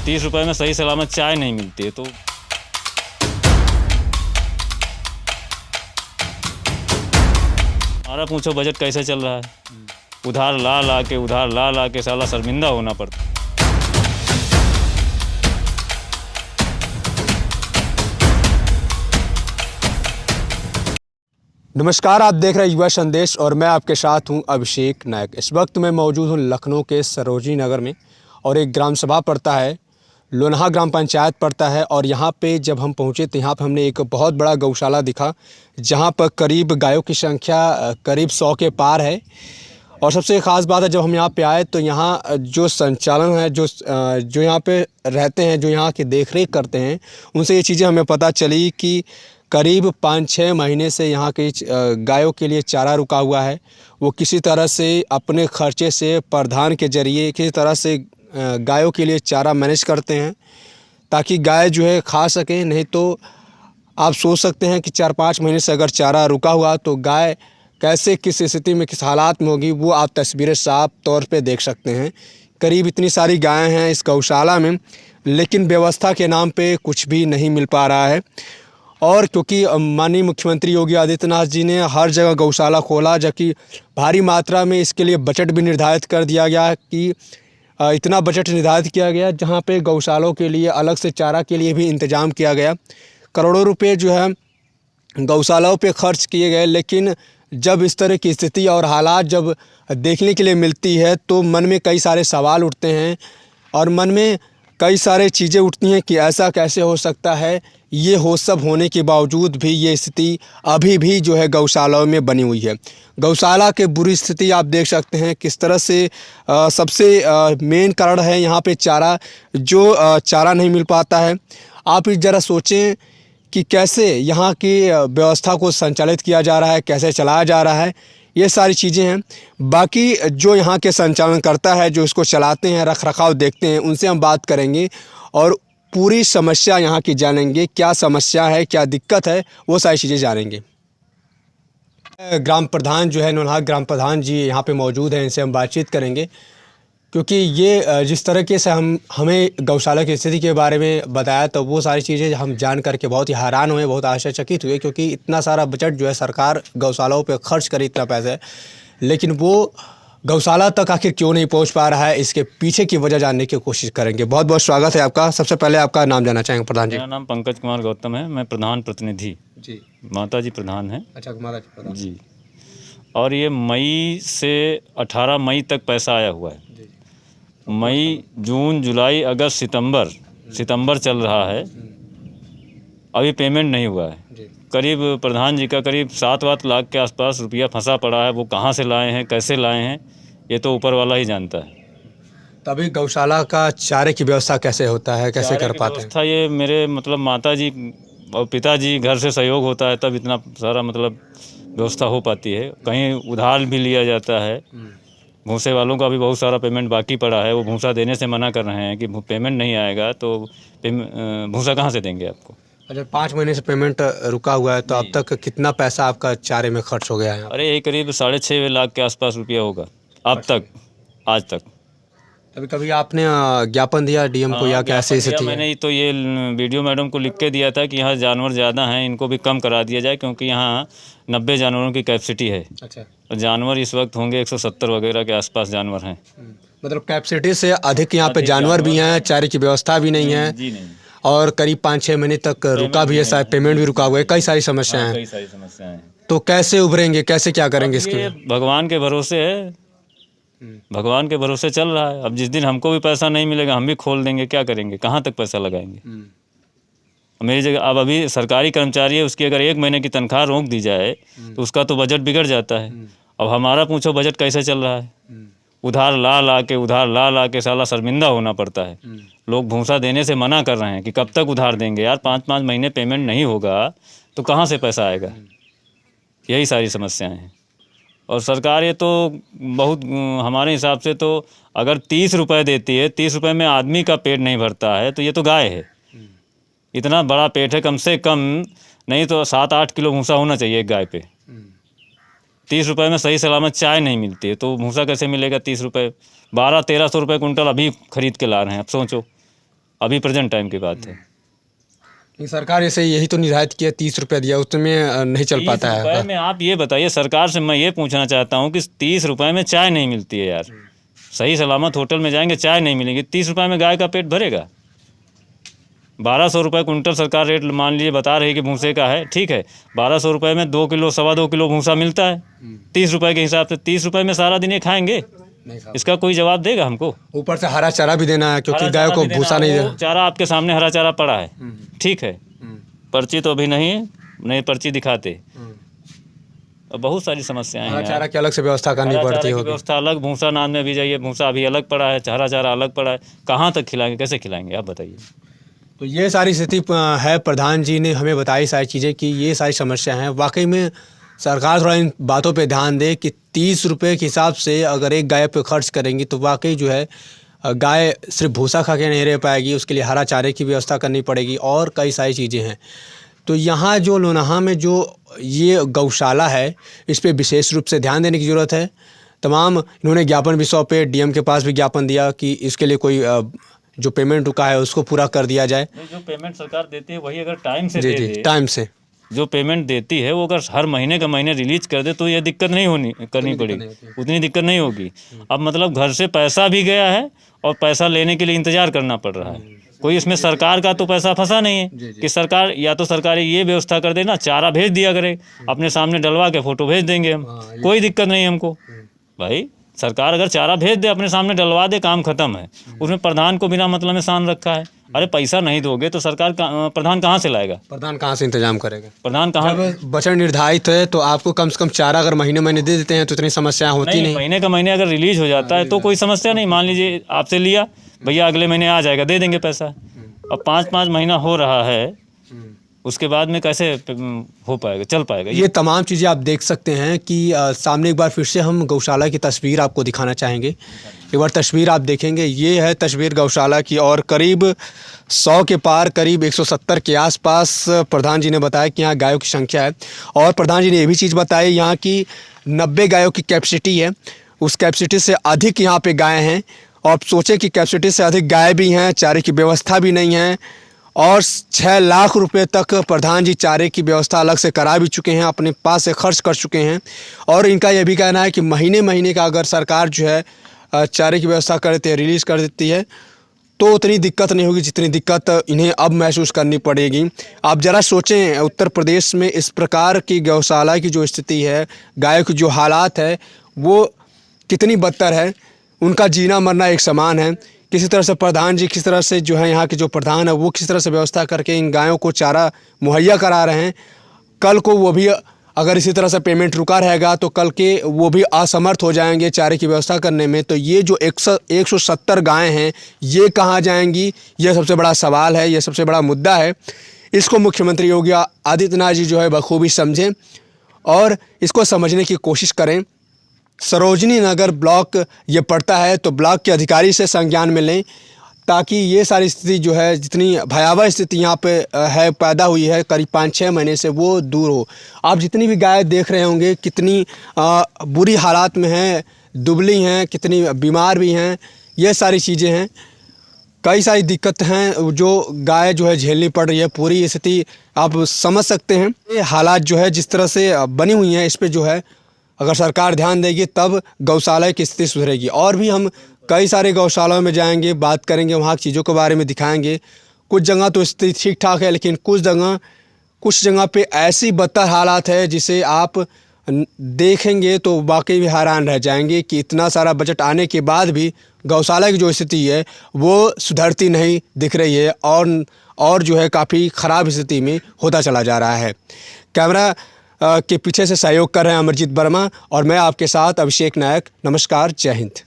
30 रुपए में सही सलामत चाय नहीं मिलती है। तो हमारा पूछो बजट कैसे चल रहा है। उधार ला के साला शर्मिंदा होना पड़ता। नमस्कार, आप देख रहे हैं युवा संदेश और मैं आपके साथ हूं अभिषेक नायक। इस वक्त मैं मौजूद हूं लखनऊ के सरोजनी नगर में और एक ग्राम सभा पड़ता है, लोन्हा ग्राम पंचायत पड़ता है। और यहां पे जब हम पहुंचे तो यहां पे हमने एक बहुत बड़ा गौशाला दिखा, जहां पर करीब गायों की संख्या करीब 100 के पार है। और सबसे ख़ास बात है, जब हम यहाँ पे आए तो यहाँ जो संचालन है, जो यहाँ पे रहते हैं, जो यहाँ की देखरेख करते हैं, उनसे ये चीज़ें हमें पता चली कि करीब 5-6 महीने से यहाँ की गायों के लिए चारा रुका हुआ है। वो किसी तरह से अपने खर्चे से प्रधान के ज़रिए किसी तरह से गायों के लिए चारा मैनेज करते हैं ताकि गाय जो है खा सकें। नहीं तो आप सोच सकते हैं कि 4-5 महीने से अगर चारा रुका हुआ तो गाय कैसे, किस स्थिति में, किस हालात में होगी, वो आप तस्वीरें साफ तौर पे देख सकते हैं। करीब इतनी सारी गायें हैं इस गौशाला में, लेकिन व्यवस्था के नाम पे कुछ भी नहीं मिल पा रहा है। और क्योंकि माननीय मुख्यमंत्री योगी आदित्यनाथ जी ने हर जगह गौशाला खोला, जबकि भारी मात्रा में इसके लिए बजट भी निर्धारित कर दिया गया कि इतना बजट निर्धारित किया गया जहाँ पे गौशालों के लिए अलग से चारा के लिए भी इंतज़ाम किया गया। करोड़ों रुपए जो है गौशालाओं पे खर्च किए गए, लेकिन जब इस तरह की स्थिति और हालात जब देखने के लिए मिलती है तो मन में कई सारे सवाल उठते हैं और मन में कई सारे चीज़ें उठती हैं कि ऐसा कैसे हो सकता है। ये हो सब होने के बावजूद भी ये स्थिति अभी भी जो है गौशालाओं में बनी हुई है। गौशाला के बुरी स्थिति आप देख सकते हैं किस तरह से। सबसे मेन कारण है यहाँ पे चारा, जो चारा नहीं मिल पाता है। आप ज़रा सोचें कि कैसे यहाँ की व्यवस्था को संचालित किया जा रहा है, कैसे चलाया जा रहा है, ये सारी चीज़ें हैं। बाकी जो यहाँ के संचालन करता है, जो इसको चलाते हैं, रख रखाव देखते हैं, उनसे हम बात करेंगे और पूरी समस्या यहाँ की जानेंगे। क्या समस्या है, क्या दिक्कत है, वो सारी चीज़ें जानेंगे। ग्राम प्रधान जो है, लोन्हा ग्राम प्रधान जी यहाँ पे मौजूद हैं, इनसे हम बातचीत करेंगे क्योंकि ये जिस तरीके से हमें गौशाला की स्थिति के बारे में बताया तो वो सारी चीज़ें हम जान करके बहुत ही हैरान हुए, बहुत आश्चर्यचकित हुए। क्योंकि इतना सारा बजट जो है सरकार गौशालाओं पे खर्च करे, इतना पैसा, लेकिन वो गौशाला तक आखिर क्यों नहीं पहुंच पा रहा है, इसके पीछे की वजह जानने की कोशिश करेंगे। बहुत बहुत स्वागत है आपका। सबसे पहले आपका नाम जानना चाहेंगे प्रधान जी। मेरा नाम पंकज कुमार गौतम है, मैं प्रधान प्रतिनिधि जी। माता जी प्रधान है। अच्छा, माता जी प्रधान जी। और ये मई से 18 मई तक पैसा आया हुआ है। मई, जून, जुलाई, अगस्त, सितंबर चल रहा है, अभी पेमेंट नहीं हुआ है। करीब प्रधान जी का करीब 7-8 लाख के आसपास रुपया फंसा पड़ा है। वो कहाँ से लाए हैं, कैसे लाए हैं, ये तो ऊपर वाला ही जानता है। तभी गौशाला का चारे की व्यवस्था कैसे होता है, कैसे कर पाते हैं? व्यवस्था ये मेरे मतलब माता जी और पिताजी घर से सहयोग होता है, तब इतना सारा मतलब व्यवस्था हो पाती है। कहीं उधार भी लिया जाता है। भूसे वालों का भी बहुत सारा पेमेंट बाकी पड़ा है, वो भूसा देने से मना कर रहे हैं कि पेमेंट नहीं आएगा तो भूसा कहाँ से देंगे आपको। अच्छा, 5 महीने से पेमेंट रुका हुआ है, तो अब तक कितना पैसा आपका चारे में खर्च हो गया है? अरे यही करीब 6.5 लाख के आसपास रुपया होगा अब तक, आज तक। कभी कभी आपने ज्ञापन दिया डीएम को या कैसे स्थिति है? मैंने तो ये वीडियो मैडम को लिख के दिया था कि यहाँ जानवर ज़्यादा हैं, इनको भी कम करा दिया जाए, क्योंकि यहाँ 90 जानवरों की कैपेसिटी है। अच्छा। और जानवर इस वक्त होंगे 170 वगैरह के आसपास जानवर हैं। मतलब कैपेसिटी से अधिक यहाँ पे जानवर भी हैं, चारे की व्यवस्था भी नहीं है। जी नहीं। और करीब 5-6 महीने तक रुका भी है, शायद पेमेंट भी रुका हुआ है। कई सारी समस्याएं हैं। कई सारी समस्याएं हैं। तो कैसे उभरेंगे, कैसे क्या करेंगे इसके लिए? भगवान के भरोसे है, भगवान के भरोसे चल रहा है। अब जिस दिन हमको भी पैसा नहीं मिलेगा, हम भी खोल देंगे, क्या करेंगे, कहाँ तक पैसा लगाएंगे। मेरी जगह अब अभी सरकारी कर्मचारी है, उसकी अगर 1 महीने की तनख्वाह रोक दी जाए तो उसका तो बजट बिगड़ जाता है। अब हमारा पूछो बजट कैसे चल रहा है। उधार ला के साला शर्मिंदा होना पड़ता है। लोग भूसा देने से मना कर रहे हैं कि कब तक उधार देंगे यार, 5-5 महीने पेमेंट नहीं होगा तो कहाँ से पैसा आएगा। यही सारी समस्याएं हैं। और सरकार ये तो बहुत, हमारे हिसाब से तो अगर 30 रुपये देती है, 30 रुपये में आदमी का पेट नहीं भरता है, तो ये तो गाय है। इतना बड़ा पेट है, कम से कम नहीं तो 7-8 किलो भूसा होना चाहिए एक गाय पे। 30 रुपये में सही सलामत चाय नहीं मिलती है, तो भूसा कैसे मिलेगा 30 रुपये? 1200-1300 रुपये कुंटल अभी खरीद के ला रहे हैं। अब सोचो अभी प्रेजेंट टाइम की बात है। सरकार ऐसे यही तो निर्धारित किया, 30 रुपये दिया, उसमें नहीं चल पाता 30 रुपये है। में आप ये बताइए, सरकार से मैं ये पूछना चाहता हूँ कि 30 रुपये में चाय नहीं मिलती है यार। सही सलामत होटल में जाएंगे चाय नहीं मिलेगी, 30 रुपये में गाय का पेट भरेगा। 1200 रुपये कुंटल सरकार रेट मान लीजिए बता रही कि भूसे का है, ठीक है। 1200 रुपये में 2 किलो 2.25 किलो भूसा मिलता है 30 रुपये के हिसाब से। 30 रुपये में सारा दिन ये खाएंगे? इसका कोई जवाब देगा हमको? ऊपर से हरा चारा भी देना है, क्योंकि हरा गाय चारा को भी देना, भूसा नहीं वो देना। चारा आपके सामने हरा चारा पड़ा है, ठीक है। पर्ची तो अभी नहीं पर्ची दिखाते। और बहुत सारी समस्याएं हरा हैं। चारा की अलग से व्यवस्था करनी हरा पड़ती चारा की होगी। व्यवस्था अलग, भूसा नाद में भी जाइए, भूसा अभी अलग पड़ा है, हरा चारा अलग पड़ा है। कहाँ तक खिलाएंगे, कैसे खिलाएंगे, आप बताइए। तो ये सारी स्थिति है। प्रधान जी ने हमें बताई सारी चीज़ें कि ये सारी समस्या हैं। वाकई में सरकार थोड़ा इन बातों पे ध्यान दे कि 30 रुपये के हिसाब से अगर एक गाय पे खर्च करेंगी तो वाकई जो है गाय सिर्फ भूसा खा के नहीं रह पाएगी, उसके लिए हरा चारे की व्यवस्था करनी पड़ेगी और कई सारी चीज़ें हैं। तो यहाँ जो लोनाहा में जो ये गौशाला है, इस पे विशेष रूप से ध्यान देने की ज़रूरत है। तमाम इन्होंने ज्ञापन भी सौंपे, डीएम के पास भी ज्ञापन दिया कि इसके लिए कोई जो पेमेंट रुका है उसको पूरा कर दिया जाए। जो पेमेंट सरकार देती है वही अगर टाइम से जी दे जी, दे, टाइम से जो पेमेंट देती है वो अगर हर महीने का महीने रिलीज कर दे तो ये दिक्कत नहीं करनी पड़ेगी, उतनी दिक्कत नहीं होगी। अब मतलब घर से पैसा भी गया है और पैसा लेने के लिए इंतजार करना पड़ रहा है। कोई इसमें सरकार का तो पैसा फंसा नहीं है कि सरकार, या तो सरकार ये व्यवस्था कर देना, चारा भेज दिया करे, अपने सामने डलवा के फोटो भेज देंगे हम, कोई दिक्कत नहीं हमको। भाई सरकार अगर चारा भेज दे, अपने सामने डलवा दे, काम खत्म है। उसमें प्रधान को बिना मतलब में सान रखा है। अरे पैसा नहीं दोगे तो सरकार प्रधान कहाँ से लाएगा? प्रधान कहाँ से इंतजाम करेगा? प्रधान कहाँ? बजट निर्धारित है तो आपको कम से कम चारा अगर महीने महीने दे देते हैं तो इतनी समस्या होती नहीं। महीने का महीने अगर रिलीज हो जाता है तो कोई समस्या नहीं। मान लीजिए आपसे लिया, भैया अगले महीने आ जाएगा, दे देंगे पैसा। अब 5-5 महीना हो रहा है, उसके बाद में कैसे हो पाएगा, चल पाएगा? ये तमाम चीज़ें आप देख सकते हैं कि सामने एक बार फिर से हम गौशाला की तस्वीर आपको दिखाना चाहेंगे। एक बार तस्वीर आप देखेंगे, ये है तस्वीर गौशाला की और करीब 100 के पार, करीब 170 के आसपास प्रधान जी ने बताया कि यहाँ गायों की संख्या है। और प्रधान जी ने ये भी चीज़ बताई यहाँ की 90 गायों की कैपेसिटी है, उस कैपेसिटी से अधिक यहाँ पे गाय हैं। और सोचें कि कैपेसिटी से अधिक गाय भी हैं, चारे की व्यवस्था भी नहीं है और 6 लाख रुपए तक प्रधान जी चारे की व्यवस्था अलग से करा भी चुके हैं, अपने पास से खर्च कर चुके हैं। और इनका यह भी कहना है कि महीने महीने का अगर सरकार जो है चारे की व्यवस्था कर देती है, रिलीज़ कर देती है, तो उतनी दिक्कत नहीं होगी जितनी दिक्कत इन्हें अब महसूस करनी पड़ेगी। आप ज़रा सोचें, उत्तर प्रदेश में इस प्रकार की गौशाला की जो स्थिति है, गायों की जो हालात है, वो कितनी बदतर है। उनका जीना मरना एक समान है। किसी तरह से प्रधान जी किस तरह से जो है यहाँ के जो प्रधान है वो किस तरह से व्यवस्था करके इन गायों को चारा मुहैया करा रहे हैं। कल को वो भी अगर इसी तरह से पेमेंट रुका रहेगा तो कल के वो भी असमर्थ हो जाएंगे चारे की व्यवस्था करने में। तो ये जो 170 गायें हैं ये कहाँ जाएंगी, ये सबसे बड़ा सवाल है, ये सबसे बड़ा मुद्दा है। इसको मुख्यमंत्री योगी आदित्यनाथ जी जो है बखूबी समझें और इसको समझने की कोशिश करें। सरोजनी नगर ब्लॉक ये पड़ता है तो ब्लॉक के अधिकारी से संज्ञान में लें ताकि ये सारी स्थिति जो है, जितनी भयावह स्थिति यहाँ पे है, पैदा हुई है करीब 5-6 महीने से, वो दूर हो। आप जितनी भी गाय देख रहे होंगे कितनी बुरी हालात में हैं, दुबली हैं, कितनी बीमार भी हैं, ये सारी चीज़ें हैं। कई सारी दिक्कत हैं जो गाय जो है झेलनी पड़ रही है। पूरी स्थिति आप समझ सकते हैं। ये हालात जो है जिस तरह से बनी हुई हैं, इस पर जो है अगर सरकार ध्यान देगी तब गौशाला की स्थिति सुधरेगी। और भी हम कई सारे गौशालाओं में जाएंगे, बात करेंगे, वहाँ की चीज़ों के बारे में दिखाएंगे। कुछ जगह तो स्थिति ठीक ठाक है, लेकिन कुछ जगह पे ऐसी बदतर हालात है जिसे आप देखेंगे तो वाकई भी हैरान रह जाएंगे कि इतना सारा बजट आने के बाद भी गौशाला की जो स्थिति है वो सुधरती नहीं दिख रही है और जो है काफ़ी ख़राब स्थिति में होता चला जा रहा है। कैमरा के पीछे से सहयोग कर रहे हैं अमरजीत वर्मा और मैं आपके साथ अभिषेक नायक। नमस्कार, जय हिंद।